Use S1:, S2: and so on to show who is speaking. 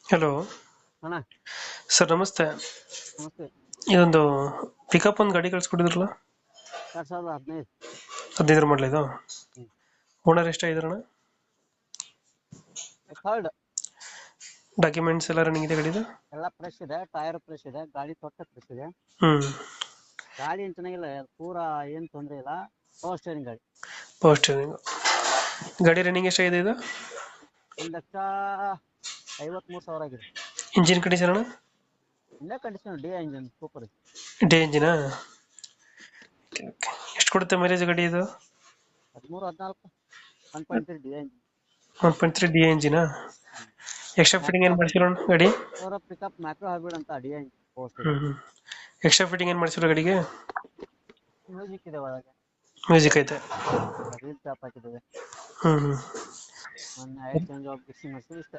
S1: Hello
S2: ಅಣ್ಣ
S1: sir, ನಮಸ್ತೆ.
S2: ನಮಸ್ತೆ.
S1: ಇದೊಂದು ಪಿಕಪ್ ಒಂದು ಗಾಡಿ ಕಳ್ಸ್ಕೊಟ್ಟಿದ್ರಲ್ಲ,
S2: 2015.
S1: 15 ಮಾಡಲ ಇದು.
S2: ಹ್ಮ್.
S1: ಓನರ್ ಎಷ್ಟಾಗಿದಾರಣ?
S2: ಥರ್ಡ್.
S1: ಡಾಕ್ಯುಮೆಂಟ್ಸ್ ಎಲ್ಲ ರನ್ನಿಂಗ್ ಇದೆ ಗಾಡಿದು?
S2: ಎಲ್ಲ ಫ್ರೆಶ್ ಇದೆ, ಟೈರ್ ಫ್ರೆಶ್ ಇದೆ, ಗಾಡಿ ತೊಟ್ಟ ಫ್ರೆಶ್ ಇದೆ.
S1: ಹ್ಮ್.
S2: ಗಾಡಿ ಏನ್ ಚೆನ್ನಾಗಿಲ್ಲ, ಪೂರಾ ಏನ್ ತೊಂದ್ರೆ ಇಲ್ಲ. ಪವರ್ ಸ್ಟೇರಿಂಗ್ ಗಾಡಿ.
S1: Power steering. ಗಾಡಿ ರನ್ನಿಂಗ್ ಎಷ್ಟಾಗಿದೆ ಇದು?
S2: 1,53,000 ಆಗಿದೆ.
S1: ಇಂಜಿನ್ ಕಂಡೀಷನ್ ಅಣ್ಣ?
S2: India condition D engine super ಇದೆ.
S1: ಡೇ ಇಂಜಿನಾ? ಎಷ್ಟು ಕೊಡುತ್ತೆ ಮೈಲೇಜ್ ಗಾಡಿ ಇದು?
S2: 13-14. 1.3 ಡಿ ಇಂಜಿನ್.
S1: 1.3 ಡಿ ಇಂಜಿನಾ? ಎಕ್ಸ್ಟ್ರಾ ಫಿಟ್ಟಿಂಗ್
S2: ಮ್ಯಾಕ್ರೋ
S1: ಏನು ಮಾಡಿಸಿರೋಣ ಗಾಡಿ?
S2: ಪಿಕಪ್ ಮ್ಯಾಕ್ರೋ ಹೈಬ್ರಿಡ್ ಅಂತ D engine power
S1: hmm
S2: steering.
S1: ಹ್ಮ್. ಎಕ್ಸ್ಟ್ರಾ ಫಿಟ್ಟಿಂಗ್ ಏನು ಮಾಡಿಸಿರೋ ಗಾಡಿಗೆ?
S2: ಮ್ಯೂಸಿಕ್ ಇದೆ ಒಳಗೆ.
S1: ಮ್ಯೂಸಿಕ್ ಐತೆ.
S2: ವೀಲ್ ಚಾಪ್ ಹಾಕಿದ್ದೇವೆ.
S1: ಹ್ಮ್ ಹ್ಮ್.
S2: ಮೊನ್ನೆ ಆಯಿಲ್ ಚೇಂಜ್ ಆಫ್ ಗಿಕ್ಸಿ ಮಾಡಿಸಿ ಇಷ್ಟೇ.